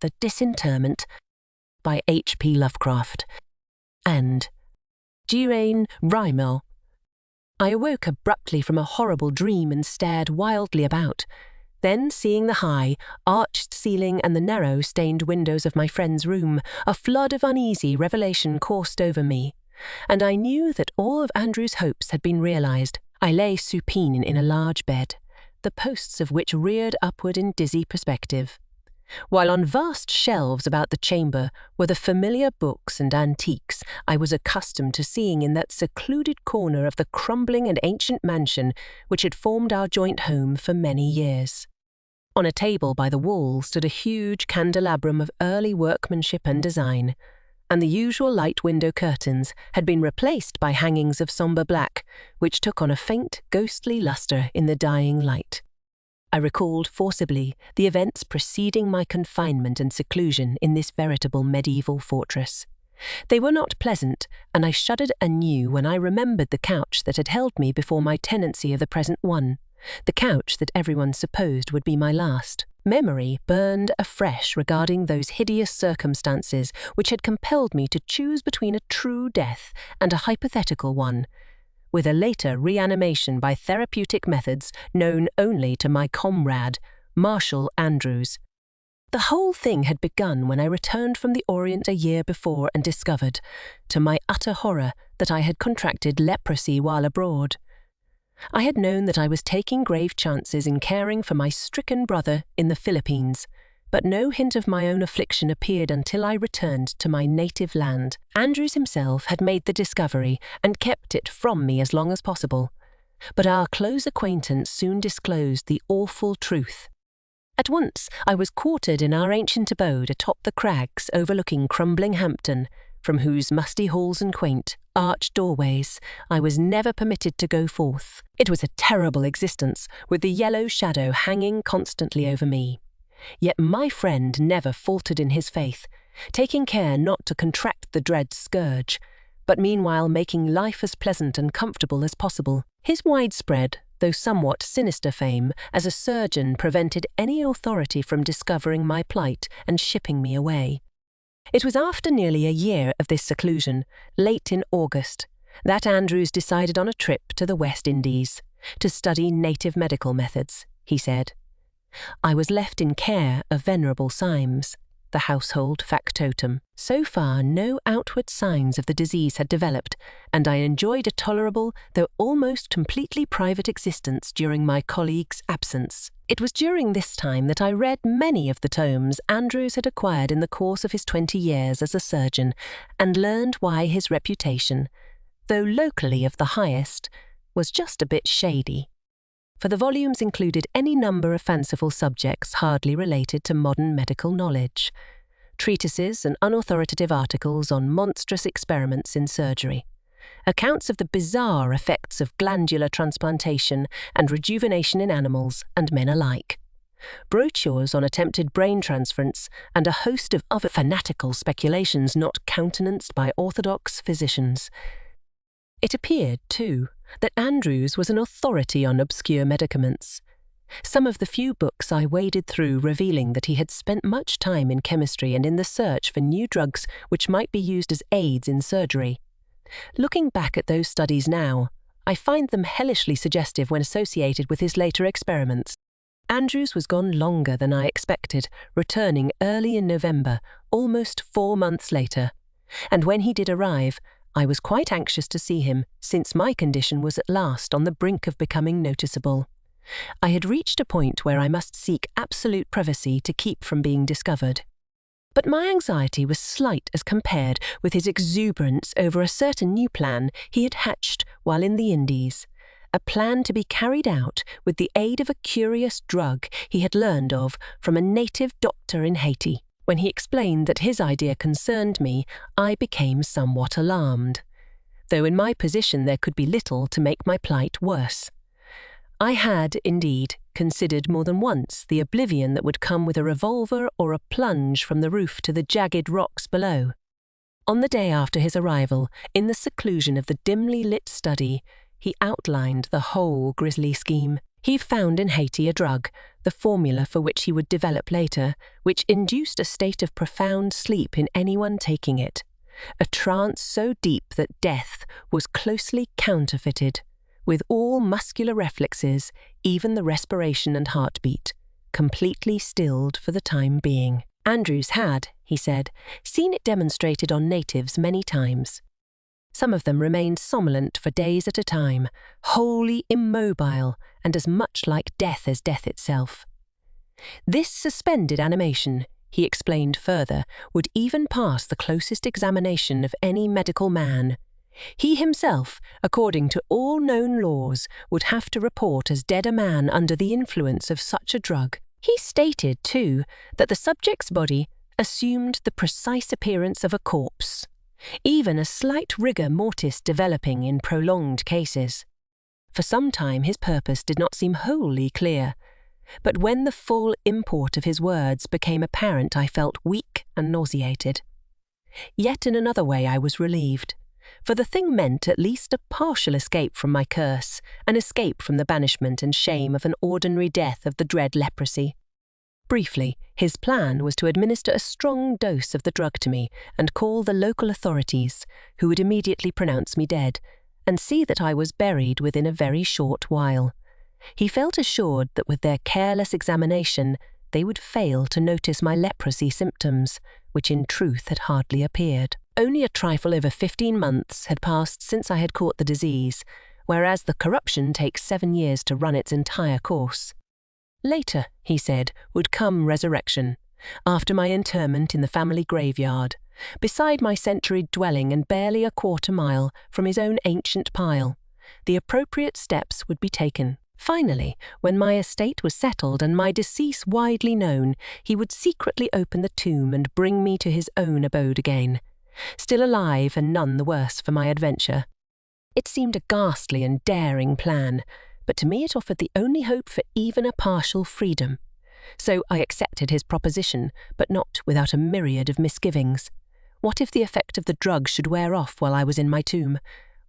The Disinterment by H.P. Lovecraft and Duane Rimel. I awoke abruptly from a horrible dream and stared wildly about. Then, seeing the high, arched ceiling and the narrow, stained windows of my friend's room, a flood of uneasy revelation coursed over me, and I knew that all of Andrew's hopes had been realized. I lay supine in a large bed, the posts of which reared upward in dizzy perspective, while on vast shelves about the chamber were the familiar books and antiques I was accustomed to seeing in that secluded corner of the crumbling and ancient mansion which had formed our joint home for many years. On a table by the wall stood a huge candelabrum of early workmanship and design, and the usual light window curtains had been replaced by hangings of sombre black, which took on a faint, ghostly lustre in the dying light. I recalled forcibly the events preceding my confinement and seclusion in this veritable medieval fortress. They were not pleasant, and I shuddered anew when I remembered the couch that had held me before my tenancy of the present one, the couch that everyone supposed would be my last. Memory burned afresh regarding those hideous circumstances which had compelled me to choose between a true death and a hypothetical one, with a later reanimation by therapeutic methods known only to my comrade, Marshall Andrews. The whole thing had begun when I returned from the Orient a year before and discovered, to my utter horror, that I had contracted leprosy while abroad. I had known that I was taking grave chances in caring for my stricken brother in the Philippines, but no hint of my own affliction appeared until I returned to my native land. Andrews himself had made the discovery and kept it from me as long as possible, but our close acquaintance soon disclosed the awful truth. At once I was quartered in our ancient abode atop the crags overlooking crumbling Hampton, from whose musty halls and quaint, arched doorways I was never permitted to go forth. It was a terrible existence, with the yellow shadow hanging constantly over me. Yet my friend never faltered in his faith, taking care not to contract the dread scourge, but meanwhile making life as pleasant and comfortable as possible. His widespread, though somewhat sinister fame as a surgeon prevented any authority from discovering my plight and shipping me away. It was after nearly a year of this seclusion, late in August, that Andrews decided on a trip to the West Indies, to study native medical methods, he said. I was left in care of Venerable Symes, the household factotum. So far, no outward signs of the disease had developed, and I enjoyed a tolerable, though almost completely private existence during my colleague's absence. It was during this time that I read many of the tomes Andrews had acquired in the course of his 20 years as a surgeon, and learned why his reputation, though locally of the highest, was just a bit shady. For the volumes included any number of fanciful subjects hardly related to modern medical knowledge, treatises and unauthoritative articles on monstrous experiments in surgery, accounts of the bizarre effects of glandular transplantation and rejuvenation in animals and men alike, brochures on attempted brain transference, and a host of other fanatical speculations not countenanced by orthodox physicians. It appeared, too, that Andrews was an authority on obscure medicaments, some of the few books I waded through revealing that he had spent much time in chemistry and in the search for new drugs which might be used as aids in surgery. Looking back at those studies now, I find them hellishly suggestive when associated with his later experiments. Andrews was gone longer than I expected, returning early in November, almost 4 months later, and when he did arrive, I was quite anxious to see him, since my condition was at last on the brink of becoming noticeable. I had reached a point where I must seek absolute privacy to keep from being discovered. But my anxiety was slight as compared with his exuberance over a certain new plan he had hatched while in the Indies, a plan to be carried out with the aid of a curious drug he had learned of from a native doctor in Haiti. When he explained that his idea concerned me, I became somewhat alarmed, though in my position there could be little to make my plight worse. I had, indeed, considered more than once the oblivion that would come with a revolver or a plunge from the roof to the jagged rocks below. On the day after his arrival, in the seclusion of the dimly lit study, he outlined the whole grisly scheme. He found in Haiti a drug, the formula for which he would develop later, which induced a state of profound sleep in anyone taking it, a trance so deep that death was closely counterfeited, with all muscular reflexes, even the respiration and heartbeat, completely stilled for the time being. Andrews had, he said, seen it demonstrated on natives many times. Some of them remained somnolent for days at a time, wholly immobile and as much like death as death itself. This suspended animation, he explained further, would even pass the closest examination of any medical man. He himself, according to all known laws, would have to report as dead a man under the influence of such a drug. He stated, too, that the subject's body assumed the precise appearance of a corpse, even a slight rigor mortis developing in prolonged cases. For some time his purpose did not seem wholly clear, but when the full import of his words became apparent I felt weak and nauseated. Yet in another way I was relieved, for the thing meant at least a partial escape from my curse, an escape from the banishment and shame of an ordinary death of the dread leprosy. Briefly, his plan was to administer a strong dose of the drug to me and call the local authorities, who would immediately pronounce me dead, and see that I was buried within a very short while. He felt assured that with their careless examination they would fail to notice my leprosy symptoms, which in truth had hardly appeared. Only a trifle over 15 months had passed since I had caught the disease, whereas the corruption takes 7 years to run its entire course. Later, he said, would come resurrection, after my interment in the family graveyard, beside my centuried dwelling and barely a quarter-mile from his own ancient pile. The appropriate steps would be taken. Finally, when my estate was settled and my decease widely known, he would secretly open the tomb and bring me to his own abode again, still alive and none the worse for my adventure. It seemed a ghastly and daring plan, but to me it offered the only hope for even a partial freedom. So I accepted his proposition, but not without a myriad of misgivings. What if the effect of the drug should wear off while I was in my tomb?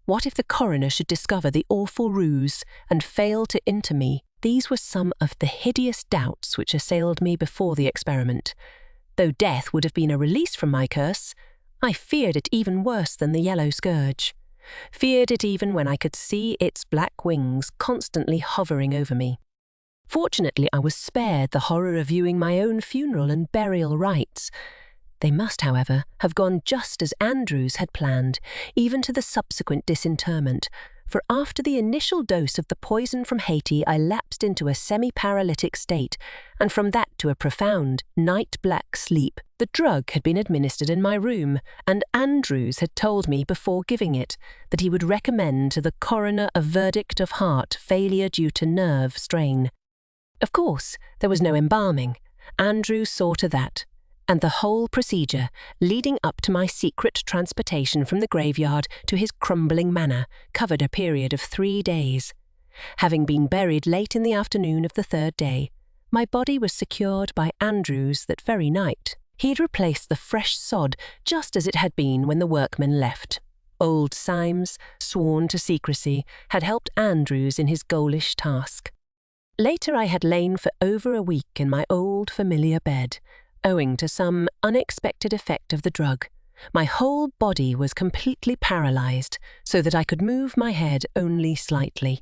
What if the coroner should discover the awful ruse and fail to inter me? These were some of the hideous doubts which assailed me before the experiment. Though death would have been a release from my curse, I feared it even worse than the yellow scourge. Feared it even when I could see its black wings constantly hovering over me. Fortunately, I was spared the horror of viewing my own funeral and burial rites. They must, however, have gone just as Andrews had planned, even to the subsequent disinterment, for after the initial dose of the poison from Haiti I lapsed into a semi-paralytic state, and from that to a profound, night-black sleep. The drug had been administered in my room, and Andrews had told me before giving it that he would recommend to the coroner a verdict of heart failure due to nerve strain. Of course, there was no embalming. Andrews saw to that, and the whole procedure, leading up to my secret transportation from the graveyard to his crumbling manor, covered a period of 3 days. Having been buried late in the afternoon of the 3rd day, my body was secured by Andrews that very night. He'd replaced the fresh sod just as it had been when the workmen left. Old Symes, sworn to secrecy, had helped Andrews in his ghoulish task. Later I had lain for over a week in my old familiar bed, owing to some unexpected effect of the drug. My whole body was completely paralyzed, so that I could move my head only slightly.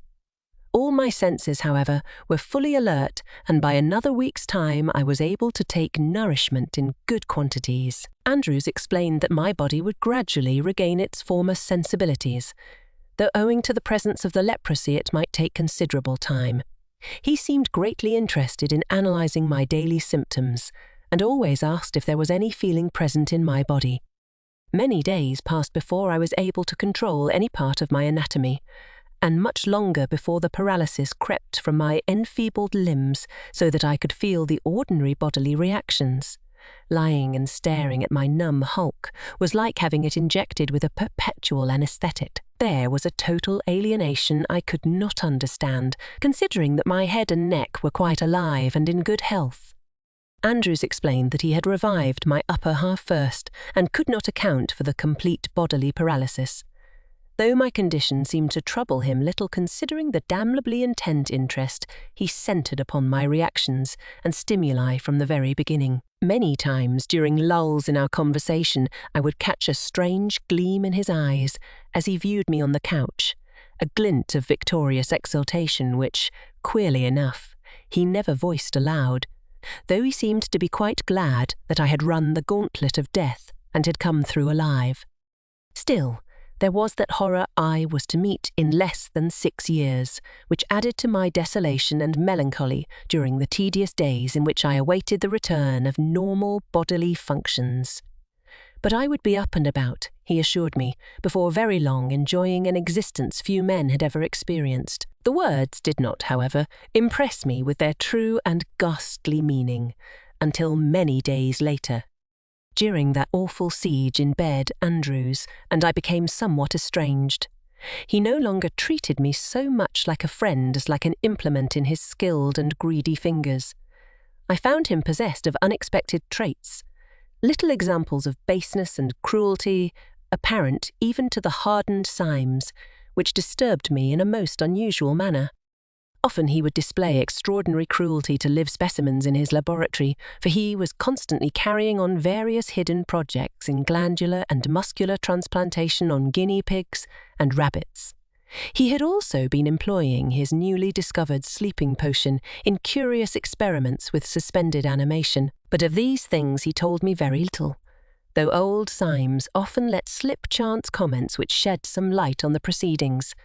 All my senses, however, were fully alert, and by another week's time I was able to take nourishment in good quantities. Andrews explained that my body would gradually regain its former sensibilities, though owing to the presence of the leprosy it might take considerable time. He seemed greatly interested in analysing my daily symptoms, and always asked if there was any feeling present in my body. Many days passed before I was able to control any part of my anatomy, and much longer before the paralysis crept from my enfeebled limbs so that I could feel the ordinary bodily reactions. Lying and staring at my numb hulk was like having it injected with a perpetual anaesthetic. There was a total alienation I could not understand, considering that my head and neck were quite alive and in good health. Andrews explained that he had revived my upper half first and could not account for the complete bodily paralysis. though my condition seemed to trouble him little considering the damnably intent interest he centred upon my reactions and stimuli from the very beginning. Many times during lulls in our conversation, I would catch a strange gleam in his eyes as he viewed me on the couch, a glint of victorious exultation which, queerly enough, he never voiced aloud, though he seemed to be quite glad that I had run the gauntlet of death and had come through alive. Still, there was that horror I was to meet in less than 6 years, which added to my desolation and melancholy during the tedious days in which I awaited the return of normal bodily functions. But I would be up and about, he assured me, before very long, enjoying an existence few men had ever experienced. The words did not, however, impress me with their true and ghastly meaning, until many days later. During that awful siege in bed, Andrews and I became somewhat estranged. He no longer treated me so much like a friend as like an implement in his skilled and greedy fingers. I found him possessed of unexpected traits, little examples of baseness and cruelty, apparent even to the hardened Symes, which disturbed me in a most unusual manner. Often he would display extraordinary cruelty to live specimens in his laboratory, for he was constantly carrying on various hidden projects in glandular and muscular transplantation on guinea pigs and rabbits. He had also been employing his newly discovered sleeping potion in curious experiments with suspended animation, but of these things he told me very little, though old Symes often let slip chance comments which shed some light on the proceedings.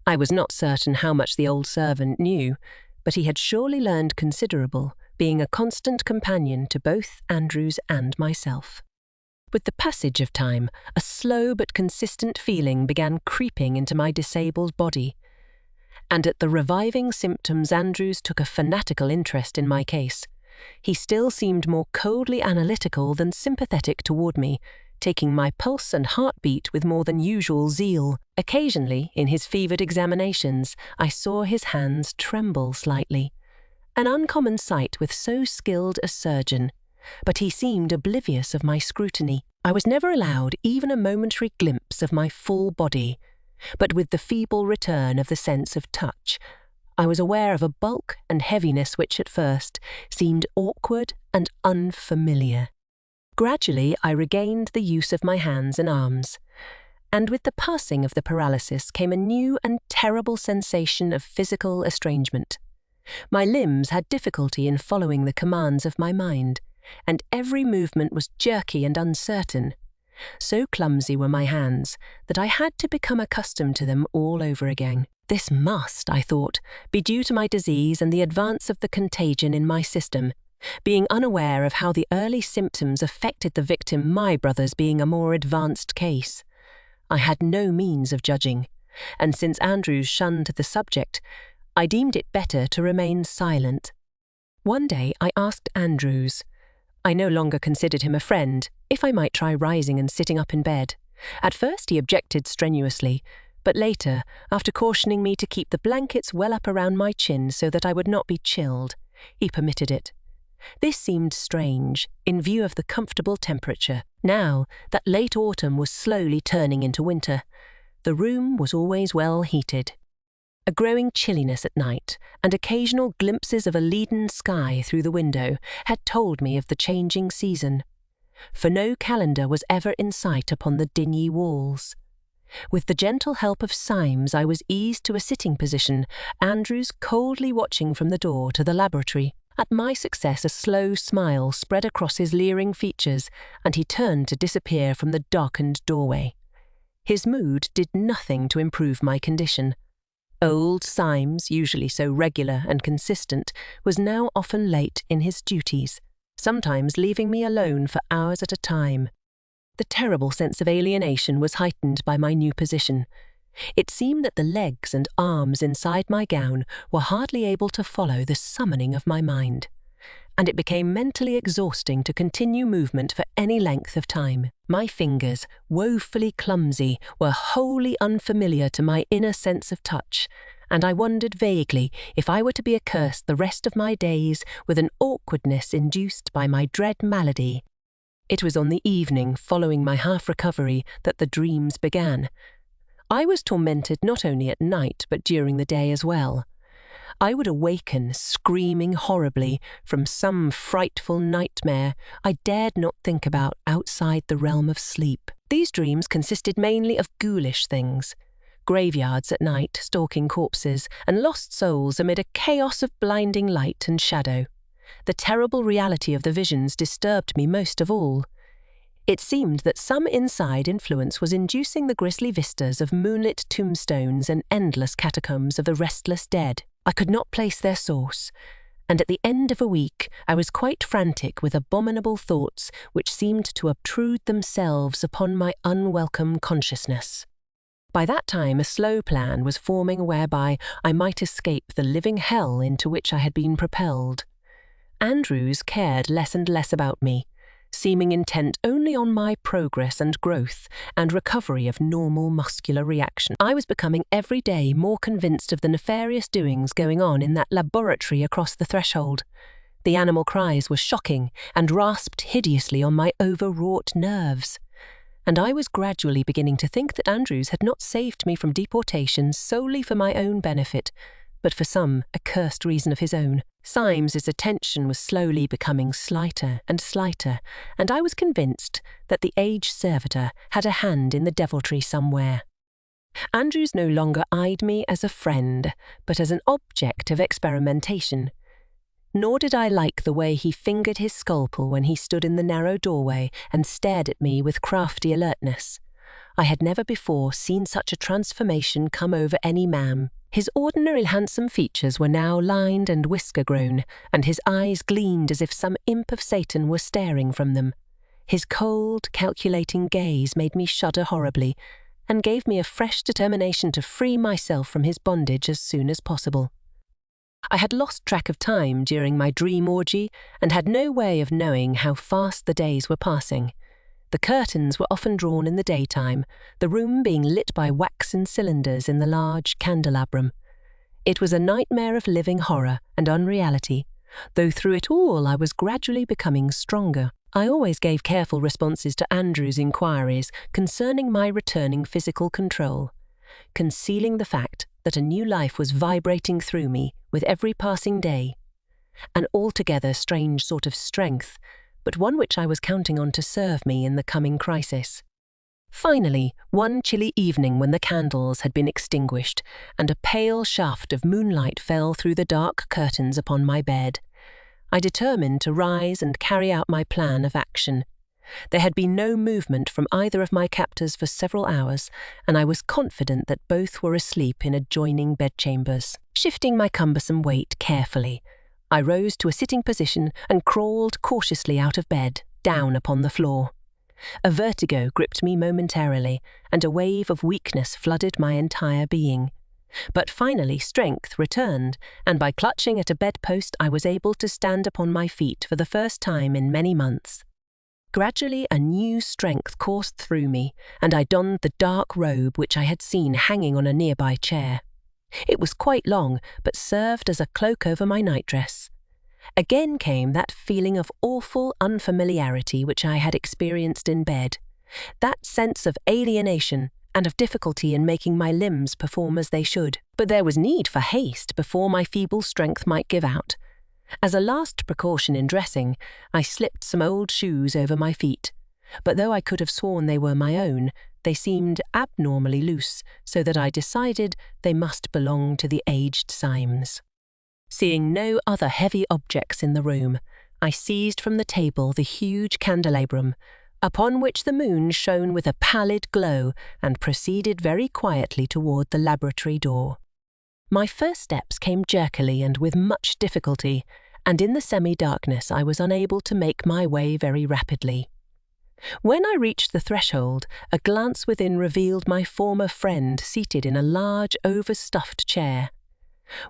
I was not certain how much the old servant knew, but he had surely learned considerable, being a constant companion to both Andrews and myself. With the passage of time, a slow but consistent feeling began creeping into my disabled body, and at the reviving symptoms Andrews took a fanatical interest in my case. He still seemed more coldly analytical than sympathetic toward me, taking my pulse and heartbeat with more than usual zeal. Occasionally, in his fevered examinations, I saw his hands tremble slightly, an uncommon sight with so skilled a surgeon, but he seemed oblivious of my scrutiny. I was never allowed even a momentary glimpse of my full body, but with the feeble return of the sense of touch, I was aware of a bulk and heaviness which at first seemed awkward and unfamiliar. Gradually, I regained the use of my hands and arms, and with the passing of the paralysis came a new and terrible sensation of physical estrangement. My limbs had difficulty in following the commands of my mind, and every movement was jerky and uncertain. So clumsy were my hands that I had to become accustomed to them all over again. This must, I thought, be due to my disease and the advance of the contagion in my system, being unaware of how the early symptoms affected the victim, my brother's being a more advanced case. I had no means of judging, and since Andrews shunned the subject, I deemed it better to remain silent. One day I asked Andrews. I no longer considered him a friend, if I might try rising and sitting up in bed. At first he objected strenuously, but later, after cautioning me to keep the blankets well up around my chin so that I would not be chilled, he permitted it. This seemed strange, in view of the comfortable temperature. Now that late autumn was slowly turning into winter, the room was always well heated. A growing chilliness at night, and occasional glimpses of a leaden sky through the window, had told me of the changing season, for no calendar was ever in sight upon the dingy walls. With the gentle help of Symes, I was eased to a sitting position, Andrews coldly watching from the door to the laboratory. At my success, a slow smile spread across his leering features, and he turned to disappear from the darkened doorway. His mood did nothing to improve my condition. Old Symes, usually so regular and consistent, was now often late in his duties, sometimes leaving me alone for hours at a time. The terrible sense of alienation was heightened by my new position. It seemed that the legs and arms inside my gown were hardly able to follow the summoning of my mind, and it became mentally exhausting to continue movement for any length of time. My fingers, woefully clumsy, were wholly unfamiliar to my inner sense of touch, and I wondered vaguely if I were to be accursed the rest of my days with an awkwardness induced by my dread malady. It was on the evening following my half-recovery that the dreams began. I was tormented not only at night but during the day as well. I would awaken screaming horribly from some frightful nightmare I dared not think about outside the realm of sleep. These dreams consisted mainly of ghoulish things: graveyards at night, stalking corpses, and lost souls amid a chaos of blinding light and shadow. The terrible reality of the visions disturbed me most of all. It seemed that some inside influence was inducing the grisly vistas of moonlit tombstones and endless catacombs of the restless dead. I could not place their source, and at the end of a week I was quite frantic with abominable thoughts which seemed to obtrude themselves upon my unwelcome consciousness. By that time a slow plan was forming whereby I might escape the living hell into which I had been propelled. Andrews cared less and less about me, seeming intent only on my progress and growth and recovery of normal muscular reaction. I was becoming every day more convinced of the nefarious doings going on in that laboratory across the threshold. The animal cries were shocking and rasped hideously on my overwrought nerves. And I was gradually beginning to think that Andrews had not saved me from deportation solely for my own benefit, but for some accursed reason of his own. Symes's attention was slowly becoming slighter, and I was convinced that the aged servitor had a hand in the deviltry somewhere. Andrews no longer eyed me as a friend, but as an object of experimentation. Nor did I like the way he fingered his scalpel when he stood in the narrow doorway and stared at me with crafty alertness. I had never before seen such a transformation come over any man. His ordinarily handsome features were now lined and whisker-grown, and his eyes gleamed as if some imp of Satan were staring from them. His cold, calculating gaze made me shudder horribly, and gave me a fresh determination to free myself from his bondage as soon as possible. I had lost track of time during my dream orgy, and had no way of knowing how fast the days were passing. The curtains were often drawn in the daytime, the room being lit by waxen cylinders in the large candelabrum. It was a nightmare of living horror and unreality, though through it all I was gradually becoming stronger. I always gave careful responses to Andrew's inquiries concerning my returning physical control, concealing the fact that a new life was vibrating through me with every passing day. An altogether strange sort of strength, but one which I was counting on to serve me in the coming crisis. Finally, one chilly evening when the candles had been extinguished and a pale shaft of moonlight fell through the dark curtains upon my bed, I determined to rise and carry out my plan of action. There had been no movement from either of my captors for several hours, and I was confident that both were asleep in adjoining bedchambers. Shifting my cumbersome weight carefully, I rose to a sitting position and crawled cautiously out of bed, down upon the floor. A vertigo gripped me momentarily, and a wave of weakness flooded my entire being. But finally strength returned, and by clutching at a bedpost I was able to stand upon my feet for the first time in many months. Gradually a new strength coursed through me, and I donned the dark robe which I had seen hanging on a nearby chair. It was quite long, but served as a cloak over my nightdress. Again came that feeling of awful unfamiliarity which I had experienced in bed, that sense of alienation and of difficulty in making my limbs perform as they should. But there was need for haste before my feeble strength might give out. As a last precaution in dressing, I slipped some old shoes over my feet, but though I could have sworn they were my own, they seemed abnormally loose, so that I decided they must belong to the aged Symes. Seeing no other heavy objects in the room, I seized from the table the huge candelabrum, upon which the moon shone with a pallid glow, and proceeded very quietly toward the laboratory door. My first steps came jerkily and with much difficulty, and in the semi-darkness I was unable to make my way very rapidly. When I reached the threshold, a glance within revealed my former friend seated in a large overstuffed chair,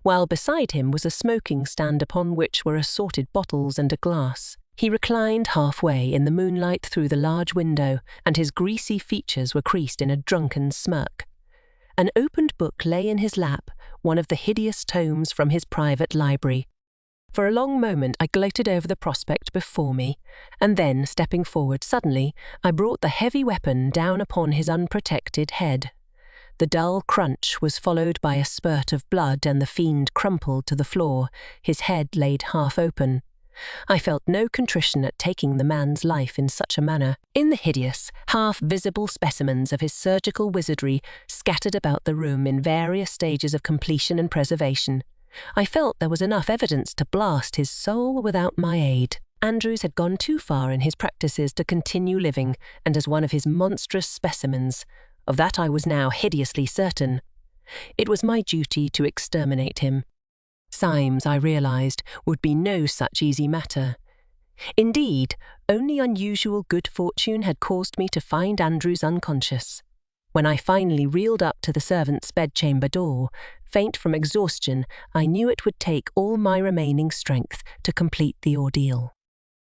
while beside him was a smoking stand upon which were assorted bottles and a glass. He reclined halfway in the moonlight through the large window, and his greasy features were creased in a drunken smirk. An opened book lay in his lap, one of the hideous tomes from his private library. For a long moment I gloated over the prospect before me, and then, stepping forward suddenly, I brought the heavy weapon down upon his unprotected head. The dull crunch was followed by a spurt of blood, and the fiend crumpled to the floor, his head laid half open. I felt no contrition at taking the man's life in such a manner. In the hideous, half-visible specimens of his surgical wizardry scattered about the room in various stages of completion and preservation, I felt there was enough evidence to blast his soul without my aid. Andrews had gone too far in his practices to continue living, and as one of his monstrous specimens, of that I was now hideously certain. It was my duty to exterminate him. Symes, I realised, would be no such easy matter. Indeed, only unusual good fortune had caused me to find Andrews unconscious. When I finally reeled up to the servants' bedchamber door, faint from exhaustion, I knew it would take all my remaining strength to complete the ordeal.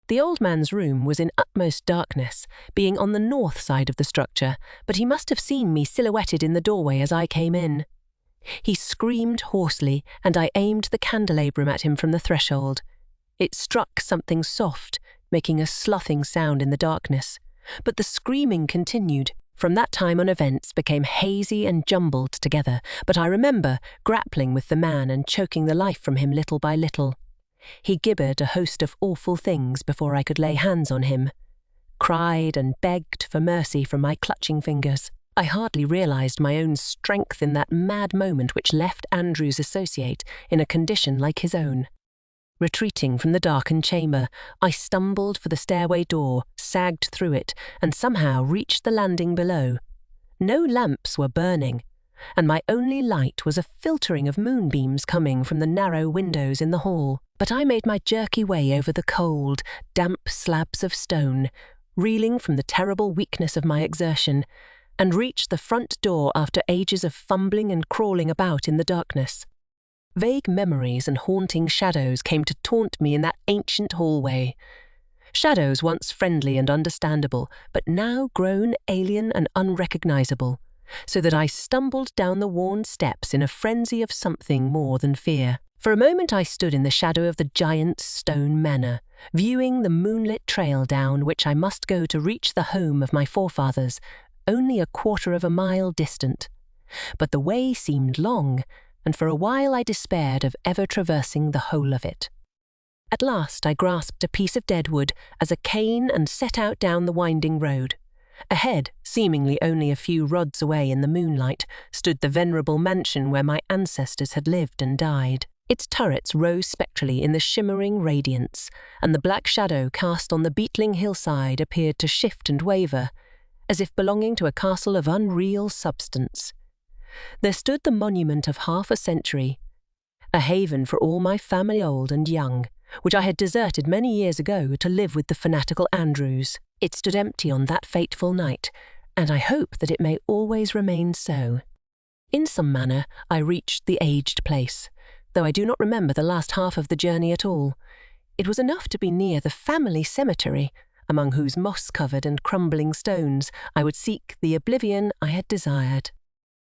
The old man's room was in utmost darkness, being on the north side of the structure, but he must have seen me silhouetted in the doorway as I came in. He screamed hoarsely, and I aimed the candelabrum at him from the threshold. It struck something soft, making a sloughing sound in the darkness. But the screaming continued. From that time on, events became hazy and jumbled together, but I remember grappling with the man and choking the life from him little by little. He gibbered a host of awful things before I could lay hands on him, cried and begged for mercy from my clutching fingers. I hardly realised my own strength in that mad moment which left Andrews' associate in a condition like his own. Retreating from the darkened chamber, I stumbled for the stairway door, sagged through it, and somehow reached the landing below. No lamps were burning, and my only light was a filtering of moonbeams coming from the narrow windows in the hall. But I made my jerky way over the cold, damp slabs of stone, reeling from the terrible weakness of my exertion, and reached the front door after ages of fumbling and crawling about in the darkness. Vague memories and haunting shadows came to taunt me in that ancient hallway. Shadows once friendly and understandable, but now grown alien and unrecognizable, so that I stumbled down the worn steps in a frenzy of something more than fear. For a moment I stood in the shadow of the giant stone manor, viewing the moonlit trail down which I must go to reach the home of my forefathers, only a quarter of a mile distant. But the way seemed long, and for a while I despaired of ever traversing the whole of it. At last I grasped a piece of deadwood as a cane and set out down the winding road. Ahead, seemingly only a few rods away in the moonlight, stood the venerable mansion where my ancestors had lived and died. Its turrets rose spectrally in the shimmering radiance, and the black shadow cast on the beetling hillside appeared to shift and waver, as if belonging to a castle of unreal substance. There stood the monument of half a century, a haven for all my family old and young, which I had deserted many years ago to live with the fanatical Andrews. It stood empty on that fateful night, and I hope that it may always remain so. In some manner I reached the aged place, though I do not remember the last half of the journey at all. It was enough to be near the family cemetery, among whose moss-covered and crumbling stones I would seek the oblivion I had desired.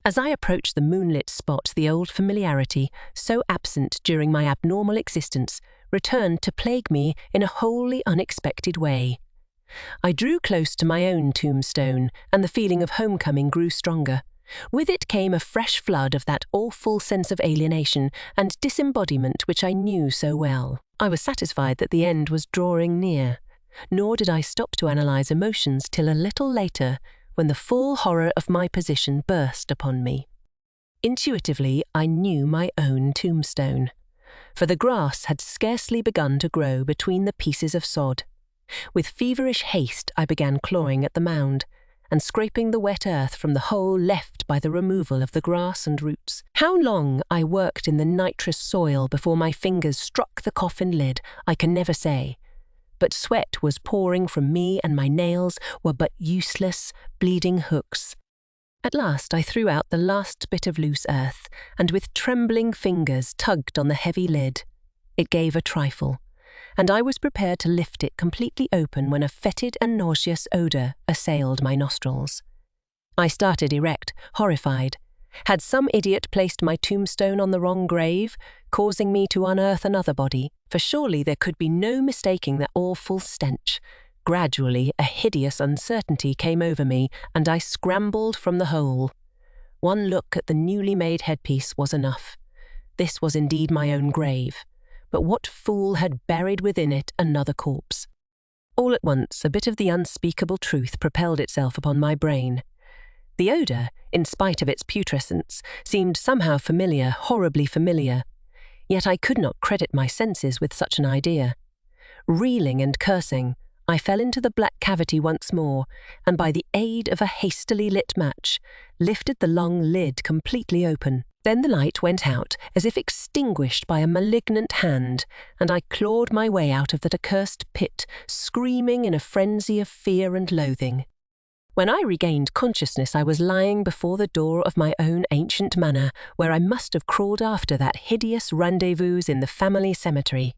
As I approached the moonlit spot, the old familiarity, so absent during my abnormal existence, returned to plague me in a wholly unexpected way. I drew close to my own tombstone, and the feeling of homecoming grew stronger. With it came a fresh flood of that awful sense of alienation and disembodiment which I knew so well. I was satisfied that the end was drawing near, nor did I stop to analyse emotions till a little later, when the full horror of my position burst upon me. Intuitively, I knew my own tombstone, for the grass had scarcely begun to grow between the pieces of sod. With feverish haste I began clawing at the mound, and scraping the wet earth from the hole left by the removal of the grass and roots. How long I worked in the nitrous soil before my fingers struck the coffin lid, I can never say, but sweat was pouring from me and my nails were but useless, bleeding hooks. At last I threw out the last bit of loose earth, and with trembling fingers tugged on the heavy lid. It gave a trifle, and I was prepared to lift it completely open when a fetid and nauseous odour assailed my nostrils. I started erect, horrified. Had some idiot placed my tombstone on the wrong grave, causing me to unearth another body? For surely there could be no mistaking that awful stench. Gradually, a hideous uncertainty came over me, and I scrambled from the hole. One look at the newly made headpiece was enough. This was indeed my own grave, but what fool had buried within it another corpse? All at once, a bit of the unspeakable truth propelled itself upon my brain. The odour, in spite of its putrescence, seemed somehow familiar, horribly familiar. Yet I could not credit my senses with such an idea. Reeling and cursing, I fell into the black cavity once more, and by the aid of a hastily lit match, lifted the long lid completely open. Then the light went out, as if extinguished by a malignant hand, and I clawed my way out of that accursed pit, screaming in a frenzy of fear and loathing. When I regained consciousness, I was lying before the door of my own ancient manor, where I must have crawled after that hideous rendezvous in the family cemetery.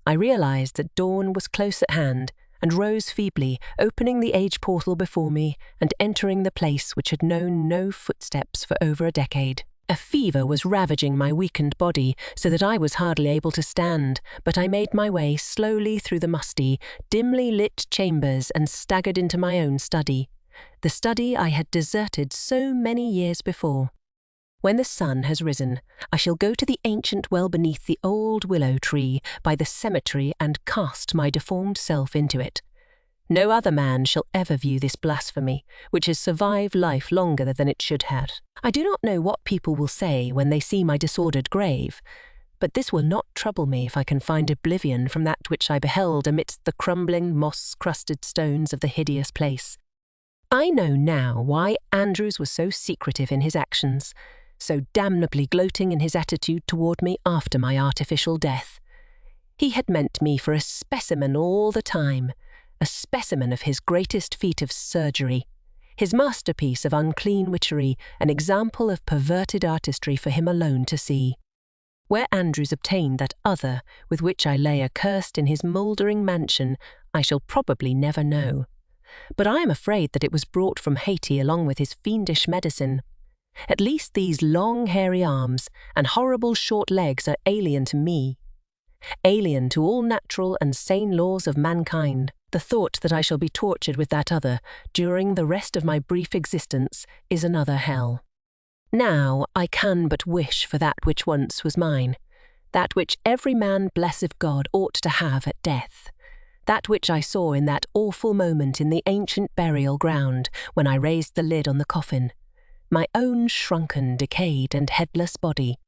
I realized that dawn was close at hand, and rose feebly, opening the age portal before me and entering the place which had known no footsteps for over a decade. A fever was ravaging my weakened body, so that I was hardly able to stand, but I made my way slowly through the musty, dimly lit chambers and staggered into my own study, the study I had deserted so many years before. When the sun has risen, I shall go to the ancient well beneath the old willow tree by the cemetery and cast my deformed self into it. No other man shall ever view this blasphemy, which has survived life longer than it should have. I do not know what people will say when they see my disordered grave, but this will not trouble me if I can find oblivion from that which I beheld amidst the crumbling, moss-crusted stones of the hideous place. I know now why Andrews was so secretive in his actions, so damnably gloating in his attitude toward me after my artificial death. He had meant me for a specimen all the time, a specimen of his greatest feat of surgery, his masterpiece of unclean witchery, an example of perverted artistry for him alone to see. Where Andrews obtained that other with which I lay accursed in his mouldering mansion, I shall probably never know. But I am afraid that it was brought from Haiti along with his fiendish medicine. At least these long hairy arms and horrible short legs are alien to me, alien to all natural and sane laws of mankind. The thought that I shall be tortured with that other during the rest of my brief existence is another hell. Now I can but wish for that which once was mine, that which every man blessed of God ought to have at death, that which I saw in that awful moment in the ancient burial ground when I raised the lid on the coffin, my own shrunken, decayed and headless body.